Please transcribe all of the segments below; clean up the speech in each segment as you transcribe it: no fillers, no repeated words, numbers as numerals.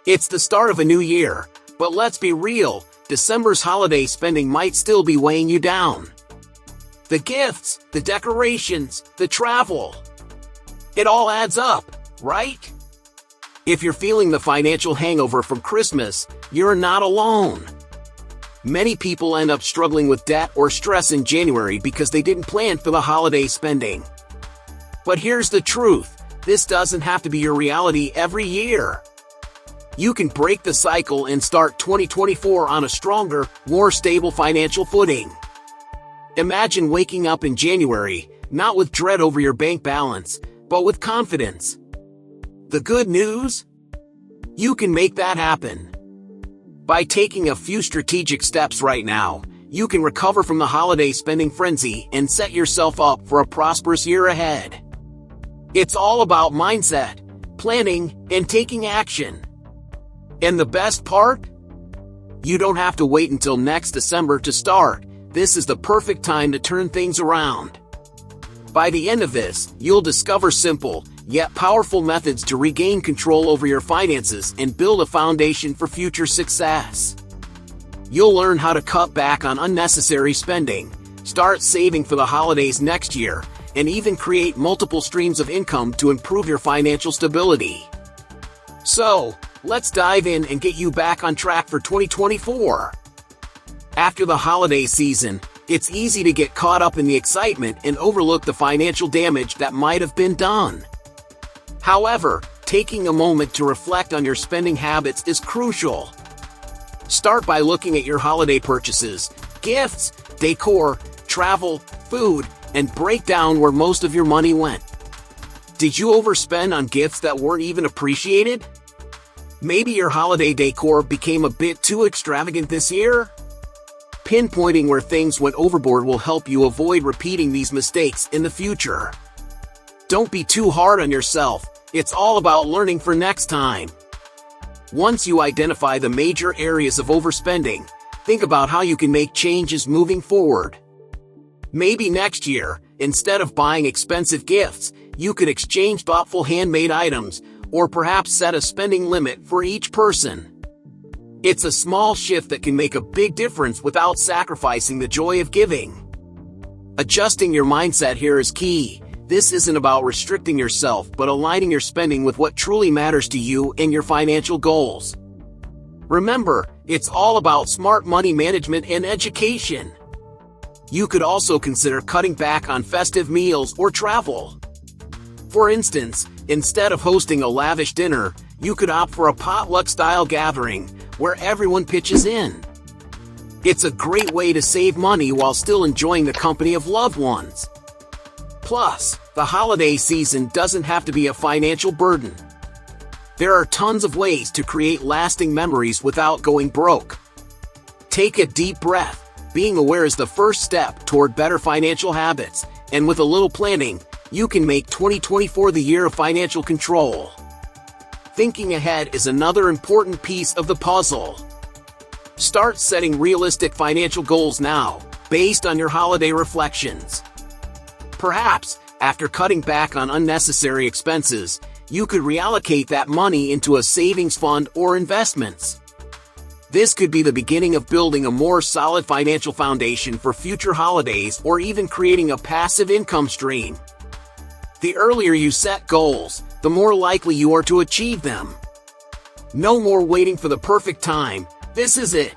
It's the start of a new year, but let's be real, December's holiday spending might still be weighing you down. The gifts, the decorations, the travel. It all adds up, right? If you're feeling the financial hangover from Christmas, you're not alone. Many people end up struggling with debt or stress in January because they didn't plan for the holiday spending. But here's the truth, this doesn't have to be your reality every year. You can break the cycle and start 2024 on a stronger, more stable financial footing. Imagine waking up in January, not with dread over your bank balance, but with confidence. The good news? You can make that happen. By taking a few strategic steps right now, you can recover from the holiday spending frenzy and set yourself up for a prosperous year ahead. It's all about mindset, planning, and taking action. And the best part? You don't have to wait until next December to start. This is the perfect time to turn things around. By the end of this, you'll discover simple, yet powerful methods to regain control over your finances and build a foundation for future success. You'll learn how to cut back on unnecessary spending, start saving for the holidays next year, and even create multiple streams of income to improve your financial stability. So, let's dive in and get you back on track for 2024. After the holiday season, it's easy to get caught up in the excitement and overlook the financial damage that might have been done. However, taking a moment to reflect on your spending habits is crucial. Start by looking at your holiday purchases, gifts, decor, travel, food, and break down where most of your money went. Did you overspend on gifts that weren't even appreciated? Maybe your holiday decor became a bit too extravagant this year? Pinpointing where things went overboard will help you avoid repeating these mistakes in the future. Don't be too hard on yourself. It's all about learning for next time. Once you identify the major areas of overspending, think about how you can make changes moving forward. Maybe next year, instead of buying expensive gifts, you could exchange thoughtful handmade items, or perhaps set a spending limit for each person. It's a small shift that can make a big difference without sacrificing the joy of giving. Adjusting your mindset here is key. This isn't about restricting yourself, but aligning your spending with what truly matters to you and your financial goals. Remember, it's all about smart money management and education. You could also consider cutting back on festive meals or travel. For instance, instead of hosting a lavish dinner, you could opt for a potluck-style gathering, where everyone pitches in. It's a great way to save money while still enjoying the company of loved ones. Plus, the holiday season doesn't have to be a financial burden. There are tons of ways to create lasting memories without going broke. Take a deep breath. Being aware is the first step toward better financial habits, and with a little planning, you can make 2024 the year of financial control. Thinking ahead is another important piece of the puzzle. Start setting realistic financial goals now, based on your holiday reflections. Perhaps, after cutting back on unnecessary expenses, you could reallocate that money into a savings fund or investments. This could be the beginning of building a more solid financial foundation for future holidays or even creating a passive income stream. The earlier you set goals, the more likely you are to achieve them. No more waiting for the perfect time, this is it.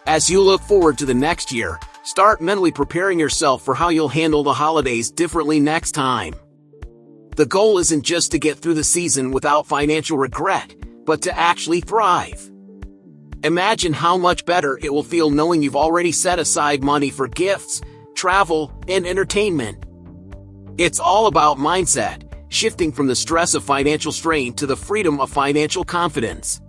As you look forward to the next year, start mentally preparing yourself for how you'll handle the holidays differently next time. The goal isn't just to get through the season without financial regret, but to actually thrive. Imagine how much better it will feel knowing you've already set aside money for gifts, travel, and entertainment. It's all about mindset, shifting from the stress of financial strain to the freedom of financial confidence.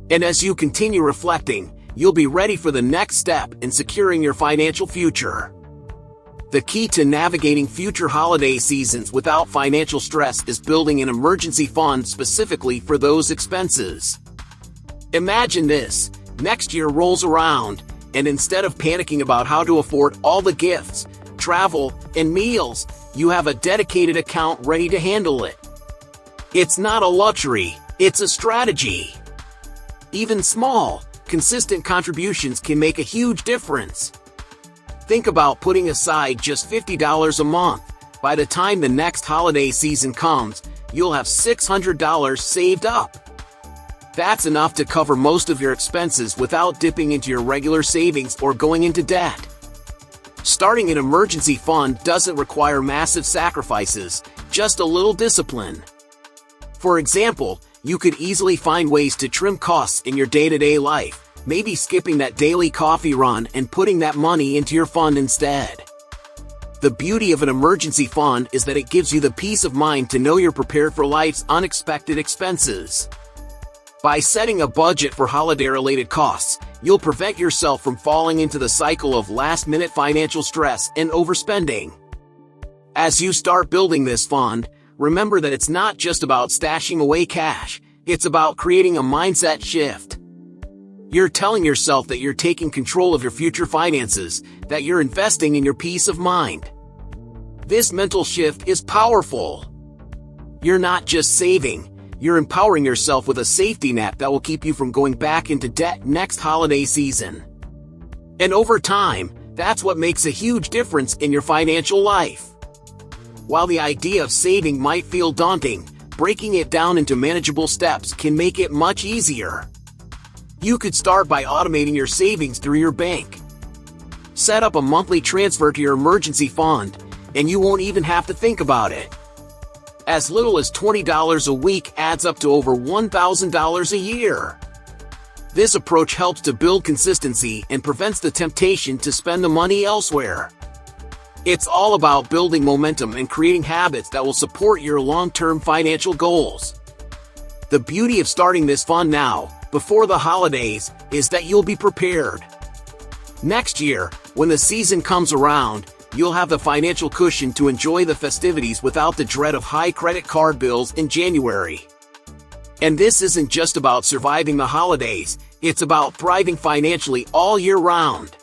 And as you continue reflecting, you'll be ready for the next step in securing your financial future. The key to navigating future holiday seasons without financial stress is building an emergency fund specifically for those expenses. Imagine this, next year rolls around, and instead of panicking about how to afford all the gifts, travel, and meals, you have a dedicated account ready to handle it. It's not a luxury, It's a strategy. Even small, consistent contributions can make a huge difference. Think about putting aside just $50 a month. By the time the next holiday season comes, you'll have $600 saved up. That's enough to cover most of your expenses without dipping into your regular savings or going into debt. Starting an emergency fund doesn't require massive sacrifices, just a little discipline. For example, you could easily find ways to trim costs in your day-to-day life, maybe skipping that daily coffee run and putting that money into your fund instead. The beauty of an emergency fund is that it gives you the peace of mind to know you're prepared for life's unexpected expenses. By setting a budget for holiday-related costs, you'll prevent yourself from falling into the cycle of last-minute financial stress and overspending. As you start building this fund, remember that it's not just about stashing away cash, it's about creating a mindset shift. You're telling yourself that you're taking control of your future finances, that you're investing in your peace of mind. This mental shift is powerful. You're not just saving, you're empowering yourself with a safety net that will keep you from going back into debt next holiday season. And over time, that's what makes a huge difference in your financial life. While the idea of saving might feel daunting, breaking it down into manageable steps can make it much easier. You could start by automating your savings through your bank. Set up a monthly transfer to your emergency fund, and you won't even have to think about it. As little as $20 a week adds up to over $1,000 a year. This approach helps to build consistency and prevents the temptation to spend the money elsewhere. It's all about building momentum and creating habits that will support your long-term financial goals. The beauty of starting this fund now, before the holidays, is that you'll be prepared. Next year, when the season comes around, you'll have the financial cushion to enjoy the festivities without the dread of high credit card bills in January. And this isn't just about surviving the holidays, it's about thriving financially all year round.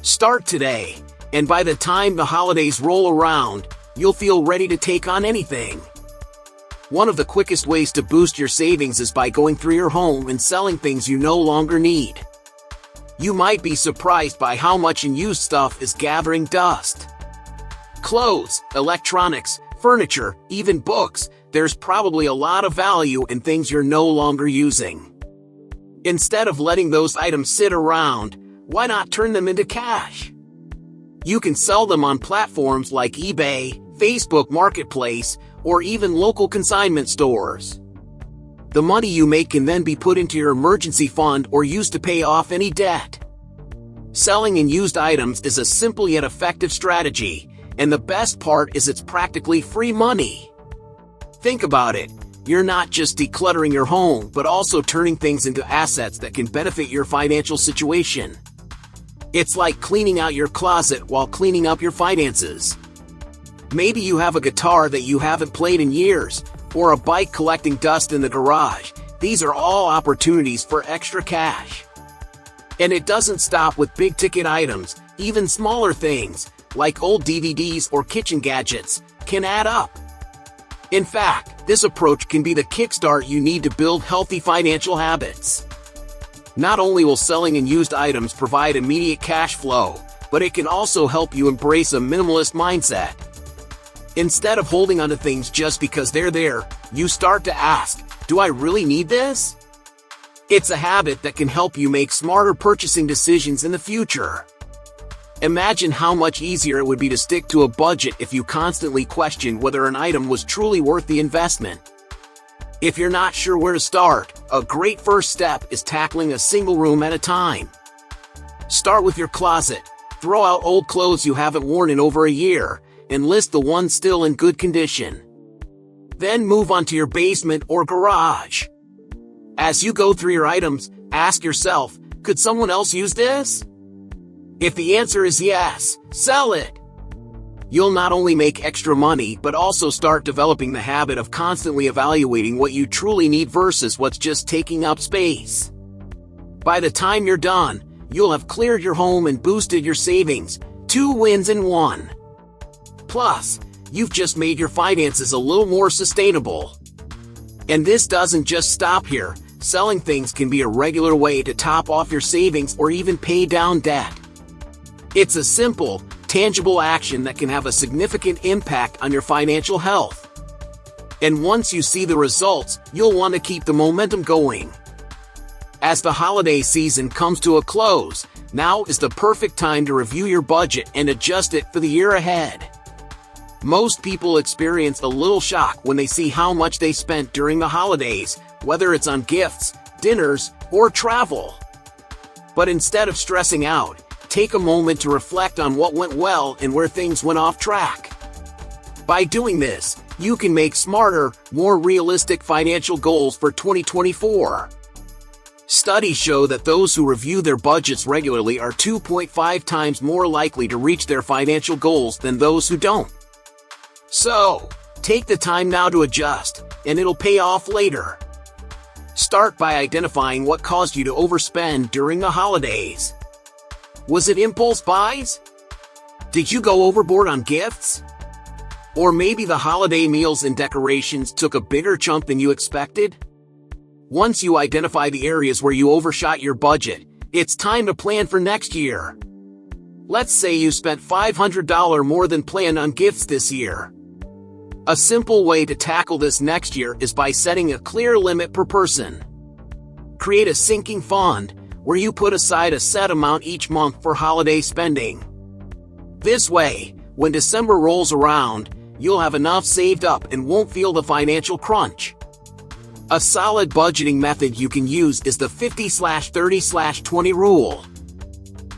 Start today, and by the time the holidays roll around, you'll feel ready to take on anything. One of the quickest ways to boost your savings is by going through your home and selling things you no longer need. You might be surprised by how much unused stuff is gathering dust. Clothes, electronics, furniture, even books, there's probably a lot of value in things you're no longer using. Instead of letting those items sit around, why not turn them into cash? You can sell them on platforms like eBay, Facebook Marketplace, or even local consignment stores. The money you make can then be put into your emergency fund or used to pay off any debt. Selling used items is a simple yet effective strategy, and the best part is it's practically free money. Think about it, you're not just decluttering your home but also turning things into assets that can benefit your financial situation. It's like cleaning out your closet while cleaning up your finances. Maybe you have a guitar that you haven't played in years, or a bike collecting dust in the garage. These are all opportunities for extra cash. And it doesn't stop with big-ticket items. Even smaller things, like old DVDs or kitchen gadgets, can add up. In fact, this approach can be the kickstart you need to build healthy financial habits. Not only will selling used items provide immediate cash flow, but it can also help you embrace a minimalist mindset. Instead of holding onto things just because they're there, you start to ask, do I really need this? It's a habit that can help you make smarter purchasing decisions in the future. Imagine how much easier it would be to stick to a budget if you constantly questioned whether an item was truly worth the investment. If you're not sure where to start, a great first step is tackling a single room at a time. Start with your closet. Throw out old clothes you haven't worn in over a year, and list the ones still in good condition. Then move on to your basement or garage. As you go through your items, ask yourself, could someone else use this? If the answer is yes, sell it. You'll not only make extra money but also start developing the habit of constantly evaluating what you truly need versus what's just taking up space. By the time you're done, you'll have cleared your home and boosted your savings. 2 wins in 1. Plus, you've just made your finances a little more sustainable. And this doesn't just stop here. Selling things can be a regular way to top off your savings or even pay down debt. It's a simple, tangible action that can have a significant impact on your financial health. And once you see the results, you'll want to keep the momentum going. As the holiday season comes to a close, now is the perfect time to review your budget and adjust it for the year ahead. Most people experience a little shock when they see how much they spent during the holidays, whether it's on gifts, dinners, or travel. But instead of stressing out, take a moment to reflect on what went well and where things went off track. By doing this, you can make smarter, more realistic financial goals for 2024. Studies show that those who review their budgets regularly are 2.5 times more likely to reach their financial goals than those who don't. So, take the time now to adjust, and it'll pay off later. Start by identifying what caused you to overspend during the holidays. Was it impulse buys? Did you go overboard on gifts? Or maybe the holiday meals and decorations took a bigger chunk than you expected? Once you identify the areas where you overshot your budget, it's time to plan for next year. Let's say you spent $500 more than planned on gifts this year. A simple way to tackle this next year is by setting a clear limit per person. Create a sinking fund, where you put aside a set amount each month for holiday spending. This way, when December rolls around, you'll have enough saved up and won't feel the financial crunch. A solid budgeting method you can use is the 50/30/20 rule.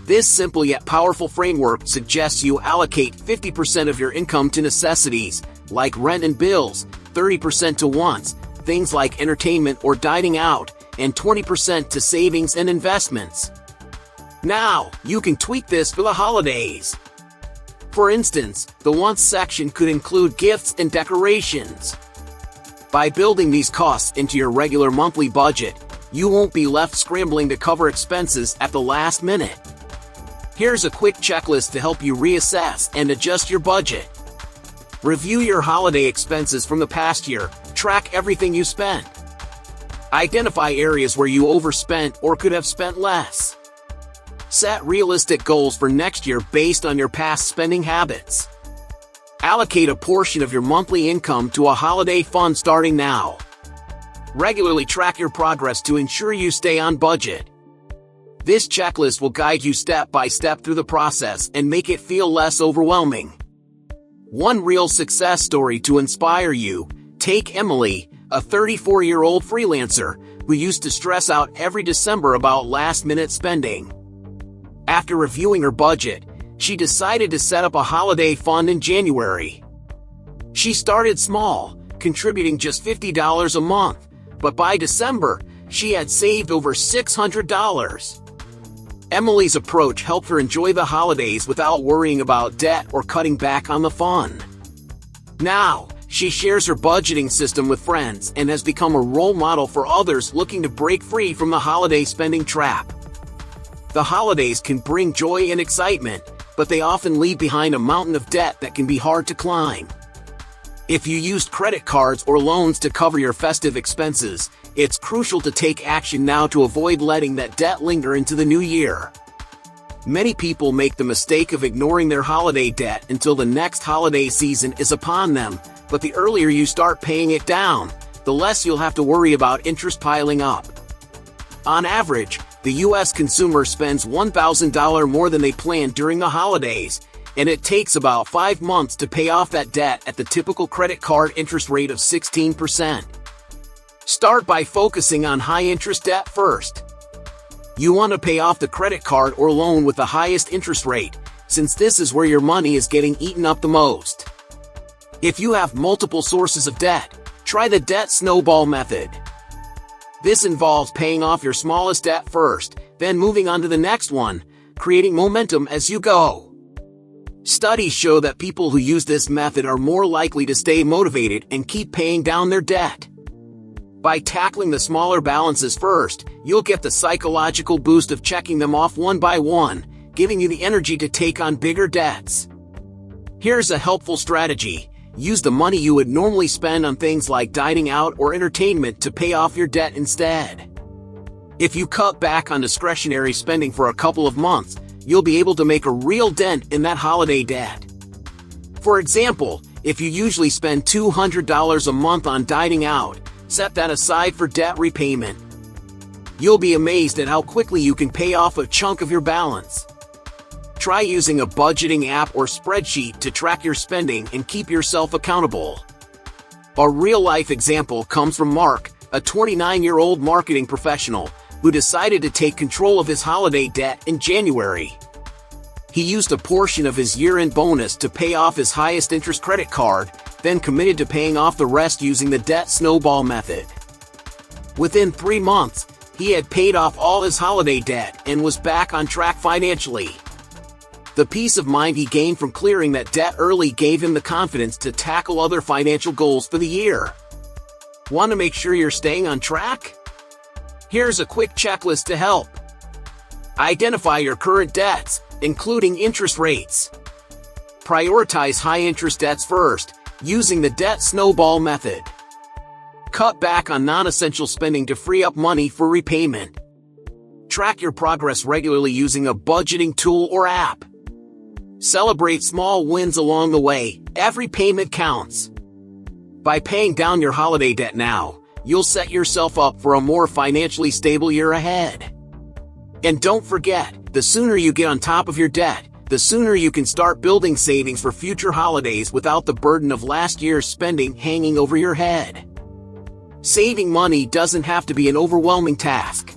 This simple yet powerful framework suggests you allocate 50% of your income to necessities, like rent and bills, 30% to wants, things like entertainment or dining out, and 20% to savings and investments. Now, you can tweak this for the holidays. For instance, the wants section could include gifts and decorations. By building these costs into your regular monthly budget, you won't be left scrambling to cover expenses at the last minute. Here's a quick checklist to help you reassess and adjust your budget. Review your holiday expenses from the past year. Track everything you spent. Identify areas where you overspent or could have spent less. Set realistic goals for next year based on your past spending habits. Allocate a portion of your monthly income to a holiday fund starting now. Regularly track your progress to ensure you stay on budget. This checklist will guide you step by step through the process and make it feel less overwhelming. One real success story to inspire you. Take Emily, a 34-year-old freelancer who used to stress out every December about last-minute spending. After reviewing her budget, she decided to set up a holiday fund in January. She started small, contributing just $50 a month, but by December, she had saved over $600. Emily's approach helped her enjoy the holidays without worrying about debt or cutting back on the fund. Now, she shares her budgeting system with friends and has become a role model for others looking to break free from the holiday spending trap. The holidays can bring joy and excitement, but they often leave behind a mountain of debt that can be hard to climb. If you used credit cards or loans to cover your festive expenses, it's crucial to take action now to avoid letting that debt linger into the new year. Many people make the mistake of ignoring their holiday debt until the next holiday season is upon them, but the earlier you start paying it down, the less you'll have to worry about interest piling up. On average, the U.S. consumer spends $1,000 more than they planned during the holidays, and it takes about 5 months to pay off that debt at the typical credit card interest rate of 16%. Start by focusing on high-interest debt first. You want to pay off the credit card or loan with the highest interest rate, since this is where your money is getting eaten up the most. If you have multiple sources of debt, try the debt snowball method. This involves paying off your smallest debt first, then moving on to the next one, creating momentum as you go. Studies show that people who use this method are more likely to stay motivated and keep paying down their debt. By tackling the smaller balances first, you'll get the psychological boost of checking them off one by one, giving you the energy to take on bigger debts. Here's a helpful strategy. use the money you would normally spend on things like dining out or entertainment to pay off your debt instead. If you cut back on discretionary spending for a couple of months, you'll be able to make a real dent in that holiday debt. For example, if you usually spend $200 a month on dining out, set that aside for debt repayment. You'll be amazed at how quickly you can pay off a chunk of your balance. Try using a budgeting app or spreadsheet to track your spending and keep yourself accountable. A real-life example comes from Mark, a 29-year-old marketing professional who decided to take control of his holiday debt in January. He used a portion of his year-end bonus to pay off his highest interest credit card, then committed to paying off the rest using the debt snowball method. Within 3 months, he had paid off all his holiday debt and was back on track financially. The peace of mind he gained from clearing that debt early gave him the confidence to tackle other financial goals for the year. Want to make sure you're staying on track? Here's a quick checklist to help. Identify your current debts, including interest rates. Prioritize high-interest debts first, using the debt snowball method. Cut back on non-essential spending to free up money for repayment. Track your progress regularly using a budgeting tool or app. Celebrate small wins along the way. Every payment counts. By paying down your holiday debt now, you'll set yourself up for a more financially stable year ahead. And don't forget, the sooner you get on top of your debt, the sooner you can start building savings for future holidays without the burden of last year's spending hanging over your head. Saving money doesn't have to be an overwhelming task.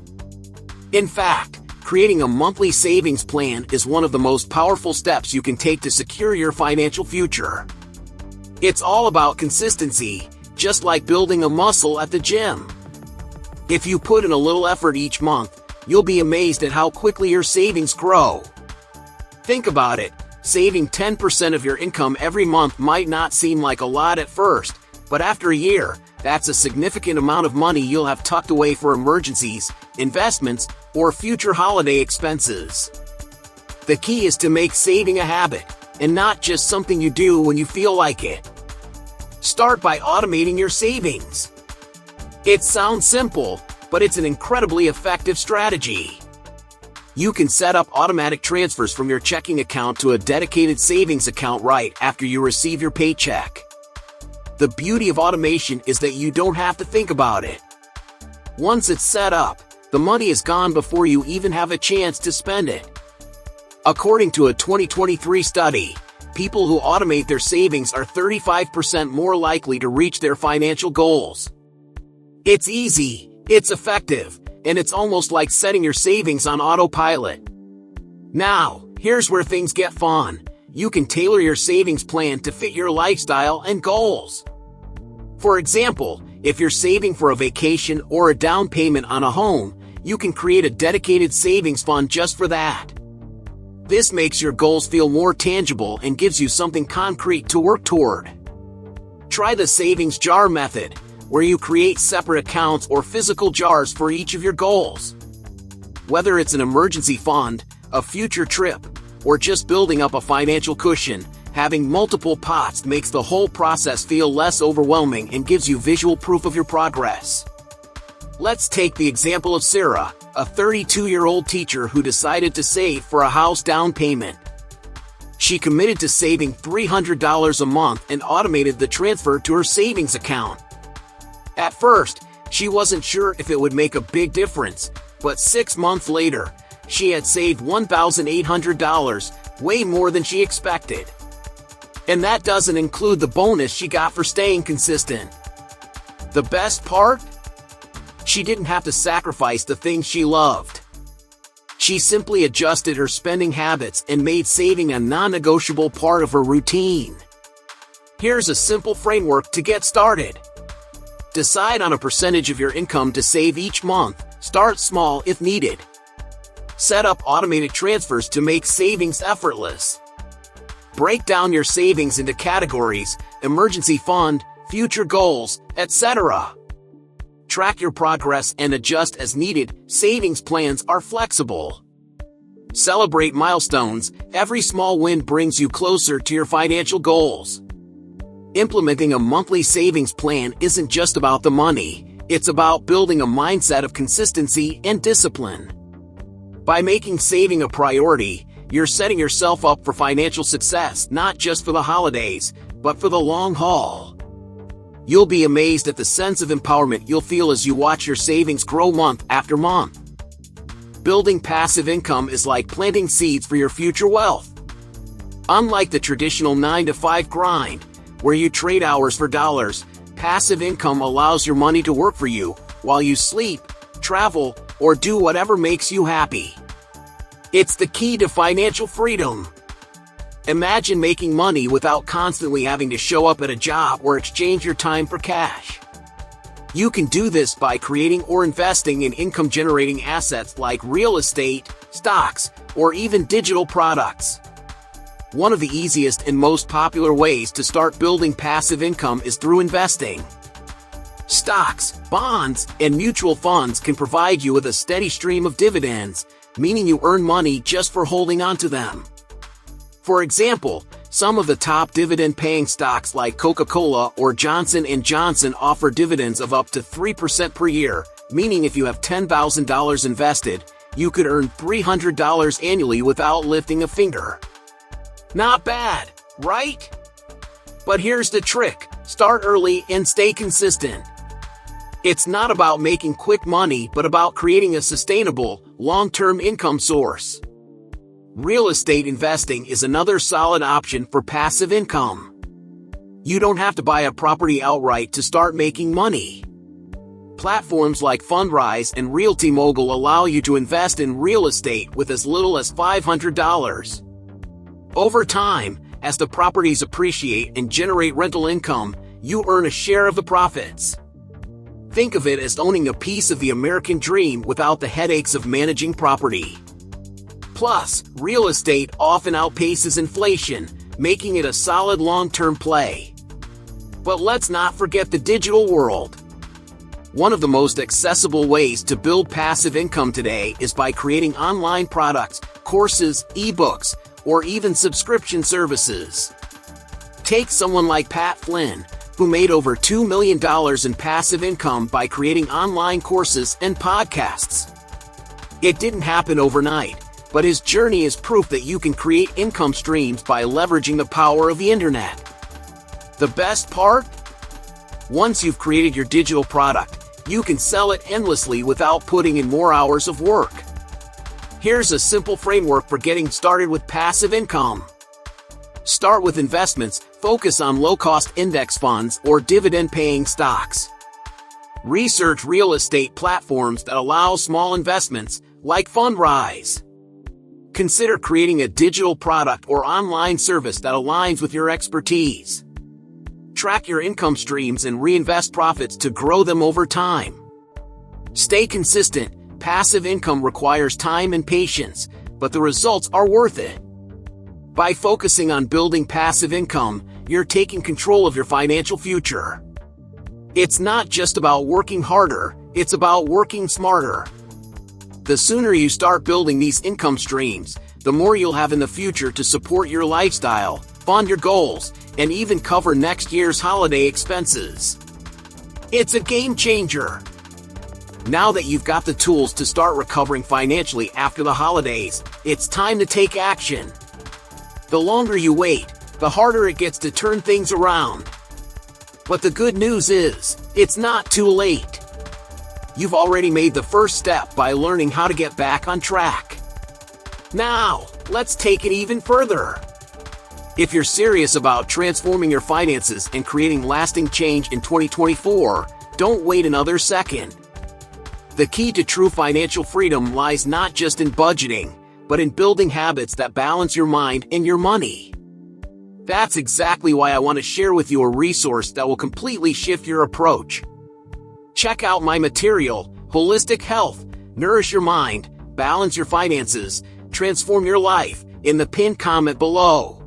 In fact, creating a monthly savings plan is one of the most powerful steps you can take to secure your financial future. It's all about consistency, just like building a muscle at the gym. If you put in a little effort each month, you'll be amazed at how quickly your savings grow. Think about it, saving 10% of your income every month might not seem like a lot at first, but after a year, that's a significant amount of money you'll have tucked away for emergencies, investments, or future holiday expenses. The key is to make saving a habit, and not just something you do when you feel like it. Start by automating your savings. It sounds simple, but it's an incredibly effective strategy. You can set up automatic transfers from your checking account to a dedicated savings account right after you receive your paycheck. The beauty of automation is that you don't have to think about it. Once it's set up, the money is gone before you even have a chance to spend it. According to a 2023 study, people who automate their savings are 35% more likely to reach their financial goals. It's easy, it's effective, and it's almost like setting your savings on autopilot. Now, here's where things get fun. You can tailor your savings plan to fit your lifestyle and goals. For example, if you're saving for a vacation or a down payment on a home, you can create a dedicated savings fund just for that. This makes your goals feel more tangible and gives you something concrete to work toward. Try the savings jar method, where you create separate accounts or physical jars for each of your goals. Whether it's an emergency fund, a future trip, or just building up a financial cushion, having multiple pots makes the whole process feel less overwhelming and gives you visual proof of your progress. Let's take the example of Sarah, a 32-year-old teacher who decided to save for a house down payment. She committed to saving $300 a month and automated the transfer to her savings account. At first, she wasn't sure if it would make a big difference, but 6 months later, she had saved $1,800, way more than she expected. And that doesn't include the bonus she got for staying consistent. The best part? She didn't have to sacrifice the things she loved. She simply adjusted her spending habits and made saving a non-negotiable part of her routine. Here's a simple framework to get started. Decide on a percentage of your income to save each month. Start small if needed. Set up automated transfers to make savings effortless. Break down your savings into categories: emergency fund, future goals, etc. Track your progress and adjust as needed. Savings plans are flexible. Celebrate milestones. Every small win brings you closer to your financial goals. Implementing a monthly savings plan isn't just about the money, it's about building a mindset of consistency and discipline. By making saving a priority, you're setting yourself up for financial success not just for the holidays, but for the long haul. You'll be amazed at the sense of empowerment you'll feel as you watch your savings grow month after month. Building passive income is like planting seeds for your future wealth. Unlike the traditional 9-to-5 grind, where you trade hours for dollars, passive income allows your money to work for you while you sleep, travel, or do whatever makes you happy. It's the key to financial freedom. Imagine making money without constantly having to show up at a job or exchange your time for cash. You can do this by creating or investing in income-generating assets like real estate, stocks, or even digital products. One of the easiest and most popular ways to start building passive income is through investing. Stocks, bonds, and mutual funds can provide you with a steady stream of dividends, meaning you earn money just for holding onto them. For example, some of the top dividend-paying stocks like Coca-Cola or Johnson & Johnson offer dividends of up to 3% per year, meaning if you have $10,000 invested, you could earn $300 annually without lifting a finger. Not bad, right? But here's the trick: start early and stay consistent. It's not about making quick money, but about creating a sustainable, long-term income source. Real estate investing is another solid option for passive income. You don't have to buy a property outright to start making money. Platforms like Fundrise and Realty Mogul allow you to invest in real estate with as little as $500. Over time, as the properties appreciate and generate rental income, you earn a share of the profits. Think of it as owning a piece of the American dream without the headaches of managing property. Plus, real estate often outpaces inflation, making it a solid long-term play. But let's not forget the digital world. One of the most accessible ways to build passive income today is by creating online products, courses, ebooks, or even subscription services. Take someone like Pat Flynn, who made over $2 million in passive income by creating online courses and podcasts. It didn't happen overnight, but his journey is proof that you can create income streams by leveraging the power of the internet. The best part? Once you've created your digital product, you can sell it endlessly without putting in more hours of work. Here's a simple framework for getting started with passive income. Start with investments, focus on low-cost index funds or dividend-paying stocks. Research real estate platforms that allow small investments, like Fundrise. Consider creating a digital product or online service that aligns with your expertise. Track your income streams and reinvest profits to grow them over time. Stay consistent. Passive income requires time and patience, but the results are worth it. By focusing on building passive income, you're taking control of your financial future. It's not just about working harder, it's about working smarter. The sooner you start building these income streams, the more you'll have in the future to support your lifestyle, fund your goals, and even cover next year's holiday expenses. It's a game changer. Now that you've got the tools to start recovering financially after the holidays, it's time to take action. The longer you wait, the harder it gets to turn things around. But the good news is, it's not too late. You've already made the first step by learning how to get back on track. Now, let's take it even further. If you're serious about transforming your finances and creating lasting change in 2024, don't wait another second. The key to true financial freedom lies not just in budgeting, but in building habits that balance your mind and your money. That's exactly why I want to share with you a resource that will completely shift your approach. Check out my material, Holistic Health, Nourish Your Mind, Balance Your Finances, Transform Your Life, in the pinned comment below.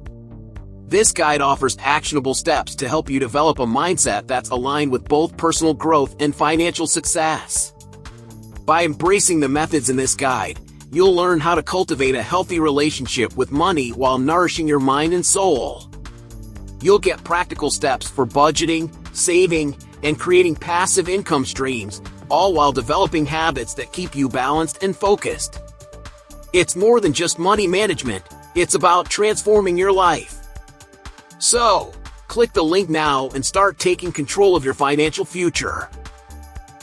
This guide offers actionable steps to help you develop a mindset that's aligned with both personal growth and financial success. By embracing the methods in this guide, you'll learn how to cultivate a healthy relationship with money while nourishing your mind and soul. You'll get practical steps for budgeting, saving, and creating passive income streams, all while developing habits that keep you balanced and focused. It's more than just money management, it's about transforming your life. So, click the link now and start taking control of your financial future.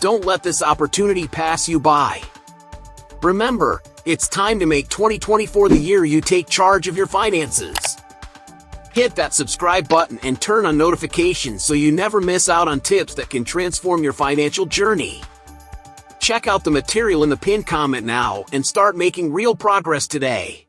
Don't let this opportunity pass you by. Remember, it's time to make 2024 the year you take charge of your finances. Hit that subscribe button and turn on notifications so you never miss out on tips that can transform your financial journey. Check out the material in the pinned comment now and start making real progress today.